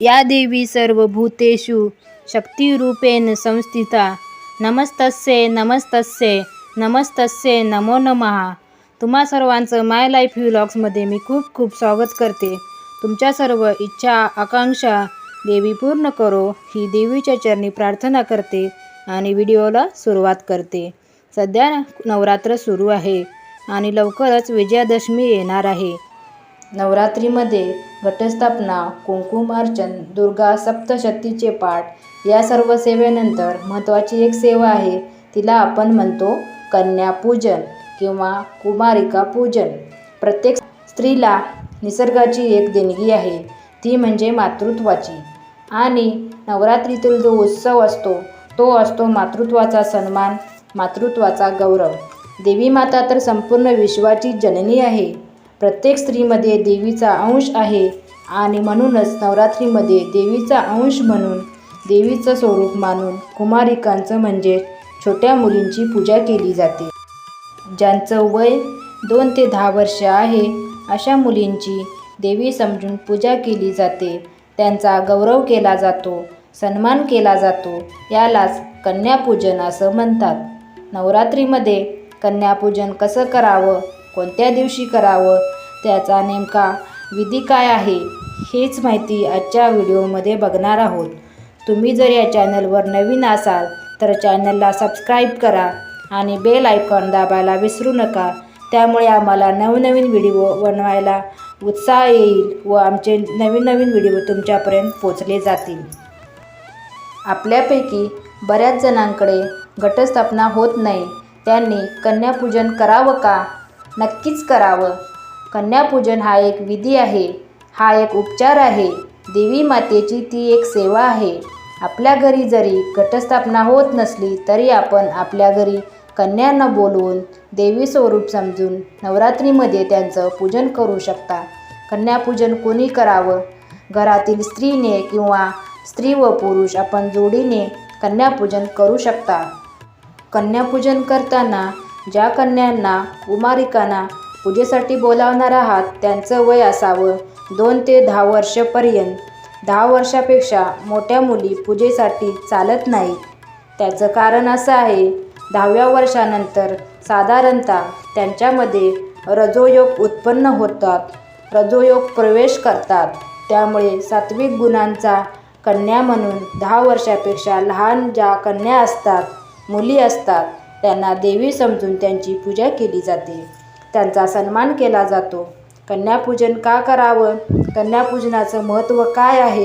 या देवी सर्वभूतेषु शक्तिरूपेण संस्थिता नमस्तस्यै नमस्तस्यै नमस्तस्यै नमो नमः. तुम्हा सर्वांचं माय लाईफ व्लॉग्समध्ये मी खूप खूप स्वागत करते. तुमच्या सर्व इच्छा आकांक्षा देवी पूर्ण करो ही देवीच्या चरणी प्रार्थना करते आणि व्हिडिओला सुरुवात करते. सध्या नवरात्र सुरू आहे आणि लवकरच विजयादशमी येणार आहे. नवरात्रीमध्ये घटस्थापना, कुंकुमार्चन, दुर्गा सप्तशतीचे पाठ या सर्व सेवेनंतर महत्त्वाची एक सेवा आहे. तिला आपण म्हणतो कन्यापूजन किंवा कुमारिका पूजन. प्रत्येक स्त्रीला निसर्गाची एक देणगी आहे, ती म्हणजे मातृत्वाची. आणि नवरात्रीतील जो उत्सव असतो तो असतो मातृत्वाचा सन्मान, मातृत्वाचा गौरव. देवी माता तर संपूर्ण विश्वाची जननी आहे. प्रत्येक स्त्रीमध्ये देवीचा अंश आहे आणि म्हणूनच नवरात्रीमध्ये देवीचा अंश म्हणून, देवीचं स्वरूप मानून कुमारिकांचं म्हणजे छोट्या मुलींची पूजा केली जाते. ज्यांचं वय 2 ते 10 वर्ष आहे अशा मुलींची देवी समजून पूजा केली जाते. त्यांचा गौरव केला जातो, सन्मान केला जातो. यालाच कन्यापूजन असं म्हणतात. नवरात्रीमध्ये कन्यापूजन कसं करावं, कोणत्या दिवशी करावं, त्याचा नेमका विधी काय आहे हेच माहिती आजच्या व्हिडिओमध्ये बघणार आहोत. तुम्ही जर या चॅनलवर नवीन असाल तर चॅनलला सबस्क्राईब करा आणि बेल आयकॉन दाबायला विसरू नका. त्यामुळे आम्हाला नवनवीन व्हिडिओ बनवायला उत्साह येईल व आमचे नवीन नवीन व्हिडिओ तुमच्यापर्यंत पोचले जातील. आपल्यापैकी बऱ्याच जणांकडे घटस्थापना होत नाही. त्यांनी कन्यापूजन करावं का? नक्कीच करावं. कन्यापूजन हा एक विधी आहे, हा एक उपचार आहे. देवी मातेची ती एक सेवा आहे. आपल्या घरी जरी घटस्थापना होत नसली तरी आपण आपल्या घरी कन्यांना बोलवून देवी स्वरूप समजून नवरात्रीमध्ये त्यांचं पूजन करू शकता. कन्यापूजन कोणी करावं? घरातील स्त्रीने किंवा स्त्री व पुरुष आपण जोडीने कन्यापूजन करू शकता. कन्यापूजन करताना ज्या कन्यांना, कुमारिकांना पूजेसाठी बोलावणार आहात त्यांचं वय असावं 2 ते 10 वर्षापर्यंत. 10 वर्षापेक्षा मोठ्या मुली पूजेसाठी चालत नाही. त्याचं कारण असं आहे, 10व्या वर्षानंतर साधारणतः त्यांच्यामध्ये रजोयोग उत्पन्न होतात, रजोयोग प्रवेश करतात. त्यामुळे सात्विक गुणांचा कन्या म्हणून 10 वर्षापेक्षा लहान ज्या कन्या असतात, मुली असतात, त्यांना देवी समजून त्यांची पूजा केली जाते, त्यांचा सन्मान केला जातो. कन्यापूजन का करावं? कन्यापूजनाचं महत्त्व काय आहे?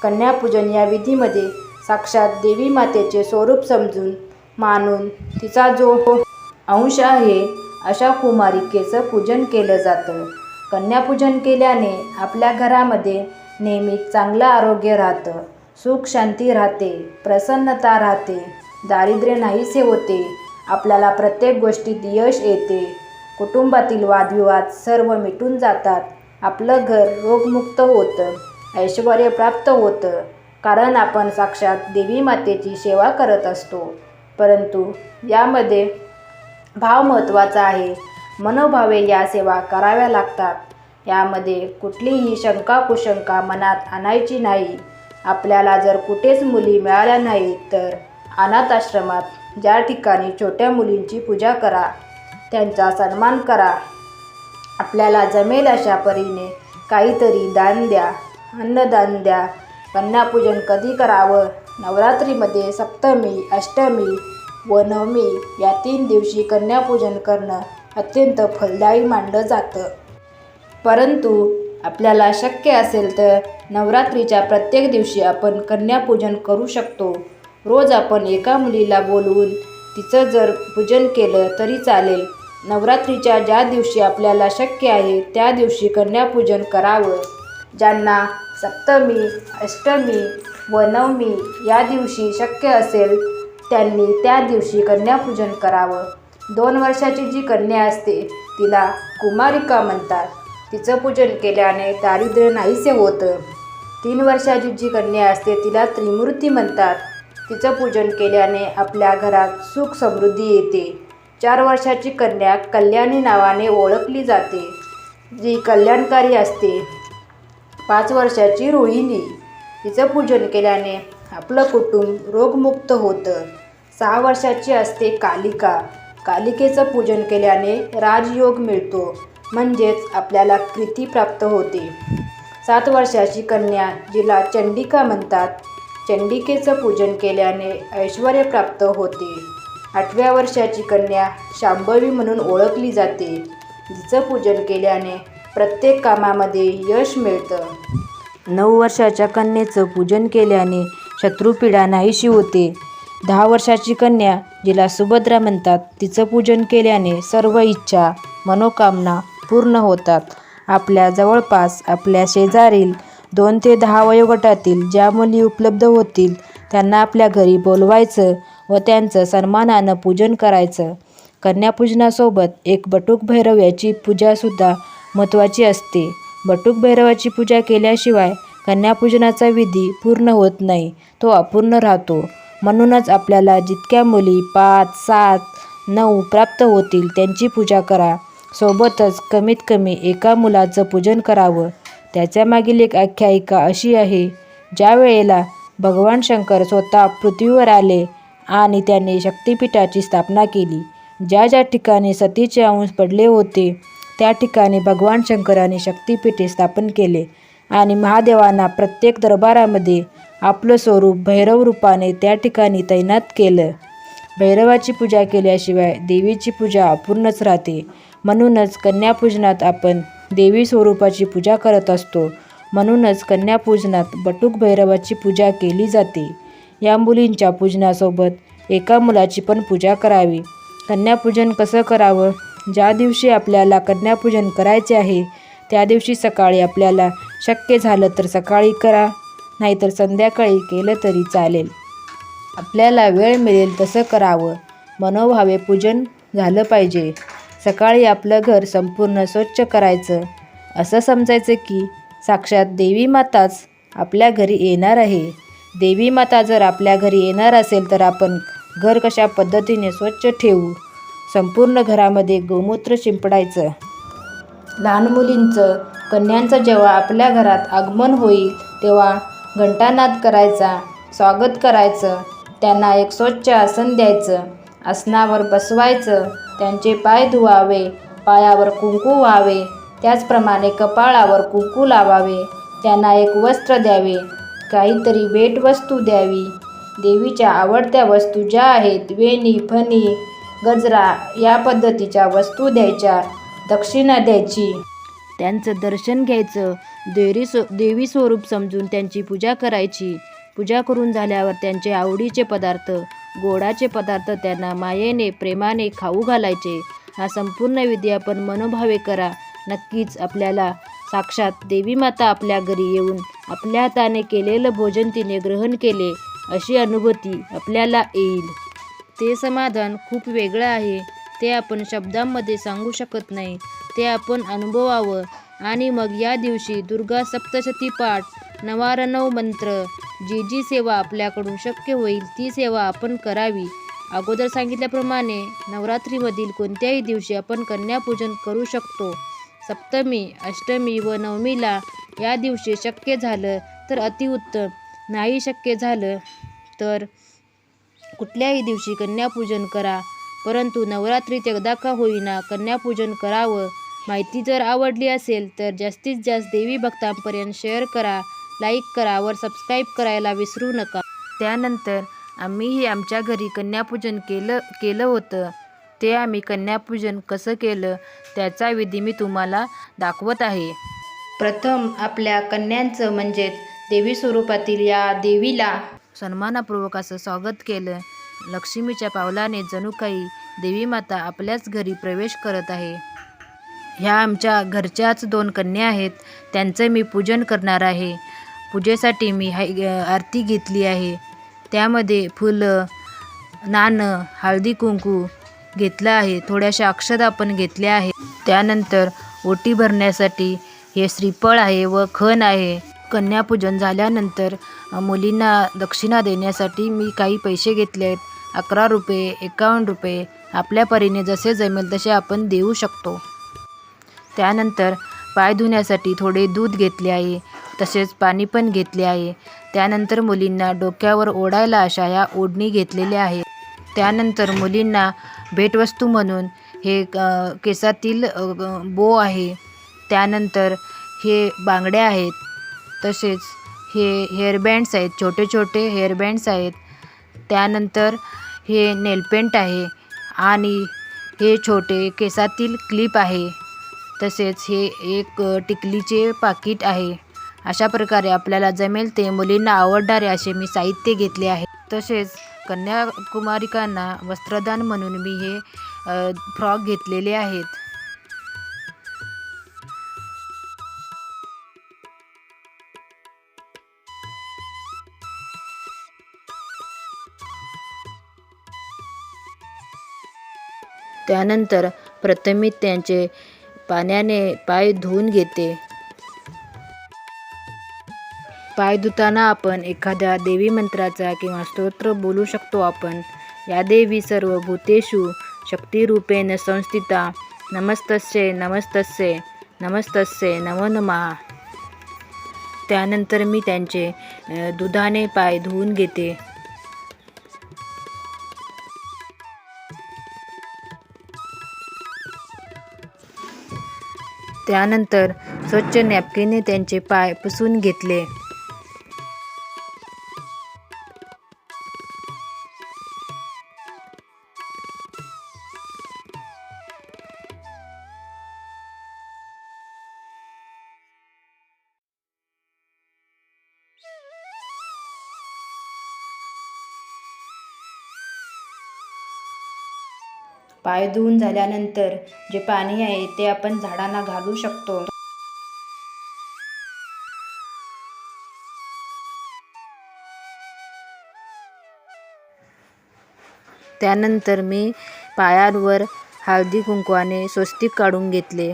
कन्यापूजन या विधीमध्ये साक्षात देवी मातेचे स्वरूप समजून मानून तिचा जो अंश आहे अशा कुमारिकेचं पूजन केलं जातं. कन्यापूजन केल्याने आपल्या घरामध्ये नेहमी चांगलं आरोग्य राहतं, सुख शांती राहते, प्रसन्नता राहते, दारिद्र्य नाहीसे होते, आपल्याला प्रत्येक गोष्टीत यश येते, कुटुंबातील वादविवाद सर्व मिटून जातात, आपलं घर रोगमुक्त होतं, ऐश्वर्य प्राप्त होतं. कारण आपण साक्षात देवी मातेची सेवा करत असतो. परंतु यामध्ये भाव महत्त्वाचा आहे. मनोभावे या सेवा कराव्या लागतात. यामध्ये कुठलीही शंका कुशंका मनात आणायची नाही. आपल्याला जर कुठेच मुली मिळाल्या नाहीत तर अनाथ आश्रमात ज्या ठिकाणी छोट्या मुलींची पूजा करा, त्यांचा सन्मान करा. आपल्याला जमेल अशा परीने काहीतरी दान द्या, अन्नदान द्या. कन्यापूजन कधी करावं? नवरात्रीमध्ये सप्तमी, अष्टमी व नवमी या 3 दिवशी कन्यापूजन करणं अत्यंत फलदायी मानलं जातं. परंतु आपल्याला शक्य असेल तर नवरात्रीच्या प्रत्येक दिवशी आपण कन्यापूजन करू शकतो. रोज आपण एका मुलीला बोलवून तिचं जर पूजन केलं तरी चालेल. नवरात्रीच्या ज्या दिवशी आपल्याला शक्य आहे त्या दिवशी कन्यापूजन करावं. ज्यांना सप्तमी, अष्टमी व नवमी या दिवशी शक्य असेल त्यांनी त्या दिवशी कन्यापूजन करावं. 2 वर्षाची जी कन्या असते तिला कुमारिका म्हणतात. तिचं पूजन केल्याने दारिद्र्य नाहीसे होतं. 3 वर्षाची जी कन्या असते तिला त्रिमूर्ती म्हणतात. तिचं पूजन केल्याने आपल्या घरात सुख समृद्धी येते. 4 वर्षाची कन्या कल्याणी नावाने ओळखली जाते, जी कल्याणकारी असते. 5 वर्षाची रोहिणी, तिचं पूजन केल्याने आपलं कुटुंब रोगमुक्त होतं. 6 वर्षाची असते कालिका. कालिकेचं पूजन केल्याने राजयोग मिळतो, म्हणजेच आपल्याला कीर्ती प्राप्त होते. 7 वर्षाची कन्या, जिला चंडिका म्हणतात, चंडिकेचं पूजन केल्याने ऐश्वर्य प्राप्त होते. 8व्या वर्षाची कन्या शांभवी म्हणून ओळखली जाते. जिचं पूजन केल्याने प्रत्येक कामामध्ये यश मिळतं. 9 वर्षाच्या कन्येचं पूजन केल्याने शत्रुपीडा नाहीशी होते. 10 वर्षाची कन्या, जिला सुभद्रा म्हणतात, तिचं पूजन केल्याने सर्व इच्छा मनोकामना पूर्ण होतात. आपल्या जवळपास, आपल्या शेजारील 2 ते 10 वयोगटातील ज्या मुली उपलब्ध होतील त्यांना आपल्या घरी बोलवायचं व त्यांचं सन्मानानं पूजन करायचं. कन्यापूजनासोबत एक बटुक भैरव याची पूजासुद्धा महत्त्वाची असते. बटुक भैरवाची पूजा केल्याशिवाय कन्यापूजनाचा विधी पूर्ण होत नाही, तो अपूर्ण राहतो. म्हणूनच आपल्याला जितक्या मुली 5, 7, 9 प्राप्त होतील त्यांची पूजा करा. सोबतच कमीत कमी एका मुलाचं पूजन करावं. त्याच्यामागील एक आख्यायिका अशी आहे, ज्या वेळेला भगवान शंकर स्वतः पृथ्वीवर आले आणि त्यांनी शक्तिपीठाची स्थापना केली. ज्या ज्या ठिकाणी सतीचे अंश पडले होते त्या ठिकाणी भगवान शंकराने शक्तिपीठे स्थापन केले आणि महादेवांना प्रत्येक दरबारामध्ये आपलं स्वरूप भैरव रूपाने त्या ठिकाणी तैनात केलं. भैरवाची पूजा केल्याशिवाय देवीची पूजा अपूर्णच राहते. म्हणूनच कन्यापूजनात आपण देवी स्वरूपाची पूजा करत असतो. म्हणूनच कन्यापूजनात बटुक भैरवाची पूजा केली जाते. या मुलींच्या पूजनासोबत एका मुलाची पण पूजा करावी. कन्यापूजन कसं करावं? ज्या दिवशी आपल्याला कन्यापूजन करायचे आहे त्या दिवशी सकाळी आपल्याला शक्य झालं तर सकाळी करा, नाहीतर संध्याकाळी केलं तरी चालेल. आपल्याला वेळ मिळेल तसं करावं. मनोभावे पूजन झालं पाहिजे. सकाळी आपलं घर संपूर्ण स्वच्छ करायचं. असं समजायचं की साक्षात देवी माताच आपल्या घरी येणार आहे. देवी माता जर आपल्या घरी येणार असेल तर आपण घर कशा पद्धतीने स्वच्छ ठेवू. संपूर्ण घरामध्ये गोमूत्र शिंपडायचं. लहान मुलींचं, कन्यांचं जेव्हा आपल्या घरात आगमन होईल तेव्हा घंटानाद करायचा, स्वागत करायचं. त्यांना एक स्वच्छ आसन द्यायचं. आसनावर बसवायचं. त्यांचे पाय धुवावे, पायावर कुंकू व्हावे, त्याचप्रमाणे कपाळावर कुंकू लावावे. त्यांना एक वस्त्र द्यावे, काहीतरी भेटवस्तू द्यावी. देवीच्या आवडत्या वस्तू ज्या आहेत, वेणी, फणी, गजरा या पद्धतीच्या वस्तू द्यायच्या. दक्षिणा द्यायची. त्यांचं दर्शन घ्यायचं. देवी स्वरूप समजून त्यांची पूजा करायची. पूजा करून झाल्यावर त्यांचे आवडीचे पदार्थ, गोडाचे पदार्थ त्यांना मायेने, प्रेमाने खाऊ घालायचे. हा संपूर्ण विधी आपण मनोभावे करा. नक्कीच आपल्याला साक्षात देवी माता आपल्या घरी येऊन आपल्या हाताने केलेलं भोजन तिने ग्रहण केले अशी अनुभूती आपल्याला येईल. ते समाधान खूप वेगळं आहे. ते आपण शब्दांमध्ये सांगू शकत नाही. ते आपण अनुभवावं. आणि मग या दिवशी दुर्गा सप्तशती पाठ, 9 मंत्र, जी सेवा आपल्याकडून शक्य होईल ती सेवा आपण करावी. अगोदर सांगितल्याप्रमाणे नवरात्रीमधील कोणत्याही दिवशी आपण कन्यापूजन करू शकतो. सप्तमी, अष्टमी व नवमीला या दिवशी शक्य झालं तर अतिउत्तम. नाही शक्य झालं तर कुठल्याही दिवशी कन्यापूजन करा. परंतु नवरात्रीत एकदा का होईना कन्यापूजन करावं. माहिती जर आवडली असेल तर जास्तीत जास्त देवी भक्तांपर्यंत शेअर करा, लाईक करा वर सबस्क्राईब करायला विसरू नका. त्यानंतर आम्हीही आमच्या घरी कन्यापूजन केलं होतं. ते आम्ही कन्यापूजन कसं केलं त्याचा विधी मी तुम्हाला दाखवत आहे. प्रथम आपल्या कन्यांचं म्हणजेच देवी स्वरूपातील या देवीला सन्मानपूर्वक असं स्वागत केलं. लक्ष्मीच्या पावलाने जणू काही देवी माता आपल्याच घरी प्रवेश करत आहे. ह्या आमच्या घरच्याच 2 कन्या आहेत. त्यांचं मी पूजन करणार आहे. पूजेसाठी मी आरती घेतली आहे. त्यामध्ये फुलं, नाणं, हळदी कुंकू घेतलं आहे. थोड्याशा अक्षता पण घेतल्या आहेत. त्यानंतर ओटी भरण्यासाठी हे श्रीफळ आहे व खण आहे. कन्यापूजन झाल्यानंतर मुलींना दक्षिणा देण्यासाठी मी काही पैसे घेतले आहेत. 11 रुपये, 51 रुपये आपल्या परीने जसे जमेल तसे आपण देऊ शकतो. त्यानंतर पाय धुण्यासाठी थोडे दूध घेतले आहे. तसेच पाणी पण घेतले आहे. त्यानंतर मुलींना डोक्यावर ओढायला अशा ह्या ओढणी घेतलेल्या आहेत. त्यानंतर मुलींना भेटवस्तू म्हणून हे केसातील बो आहे. त्यानंतर हे बांगड्या आहेत. तसेच हे हेअरबँड्स आहेत, छोटे छोटे हेअरबँड्स आहेत. त्यानंतर हे नेलपेंट आहे आणि हे छोटे केसातील क्लिप आहे. तसेच हे एक टिकलीचे पाकिट आहे. अशा प्रकारे आपल्याला जमेल ते मुलींना आवडणारे असे मी साहित्य घेतले आहे. तसेच कन्याकुमारिकांना वस्त्रदान म्हणून मी हे फ्रॉक घेतलेले आहेत. त्यानंतर प्रथम मी त्यांचे पाण्याने पाय धुवून घेते. पाय धुताना आपण एखाद्या देवी मंत्राचा किंवा स्तोत्र बोलू शकतो आपण. या देवी सर्व भूतेषु शक्तिरूपेण संस्थिता नमस्तस्यै नमस्तस्यै नमस्तस्यै नमो नमः. त्यानंतर मी त्यांचे दुधाने पाय धुवून घेते. त्यानंतर स्वच्छ नॅपकिनने त्यांचे पाय पुसून घेतले. पाय धुवून झाल्यानंतर जे पाणी आहे ते आपण झाडांना घालू शकतो. त्यानंतर मी पायांवर हळदी कुंकवाने स्वस्तिक काढून घेतले.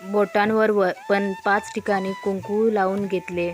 बोटांवर पण 5 ठिकाणी कुंकू लावून घेतले.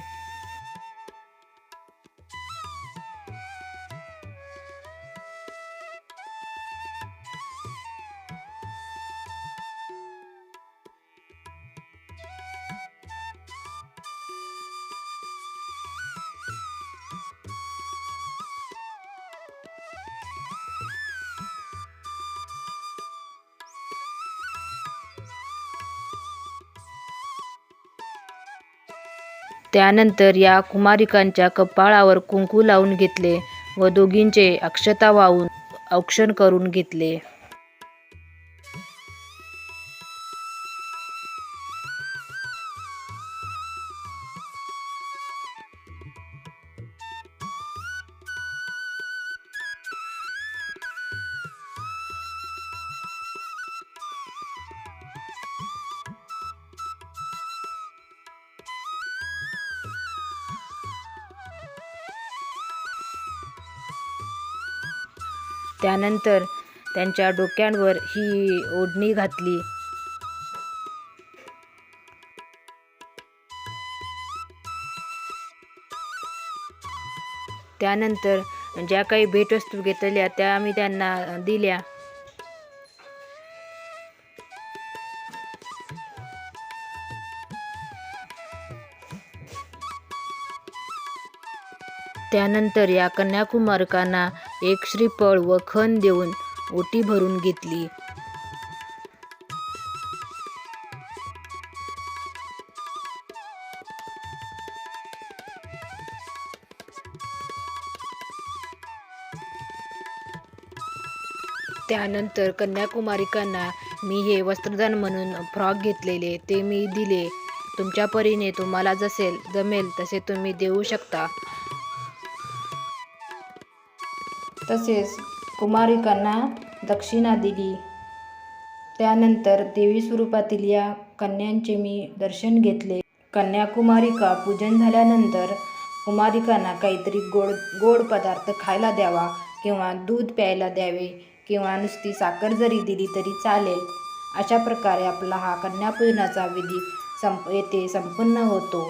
त्यानंतर या कुमारिकांच्या कपाळावर कुंकू लावून घेतले व दोघींचे अक्षता वाहून औक्षण करून घेतले. त्यानंतर त्यांच्या डोक्यांवर ही ओढणी घातली. त्यानंतर ज्या काही भेटवस्तू घेतल्या त्या आम्ही त्यांना दिल्या. त्यानंतर या कन्याकुमारिकांना एक श्रीफळ व खण देऊन ओटी भरून घेतली. त्यानंतर कन्याकुमारिकांना मी हे वस्त्रदान म्हणून फ्रॉक घेतलेले ते मी दिले. तुमच्या परीने तुम्हाला जमेल तसे तुम्ही देऊ शकता. तसेच कुमारिकांना दक्षिणा दिली. त्यानंतर देवी स्वरूपातील या कन्यांचे मी दर्शन घेतले. कन्याकुमारिका पूजन झाल्यानंतर कुमारिकांना काहीतरी गोड पदार्थ खायला द्यावा किंवा दूध प्यायला द्यावे किंवा नुसती साखर जरी दिली तरी चालेल. अशा प्रकारे आपला हा कन्यापूजनाचा विधी येथे संपन्न होतो.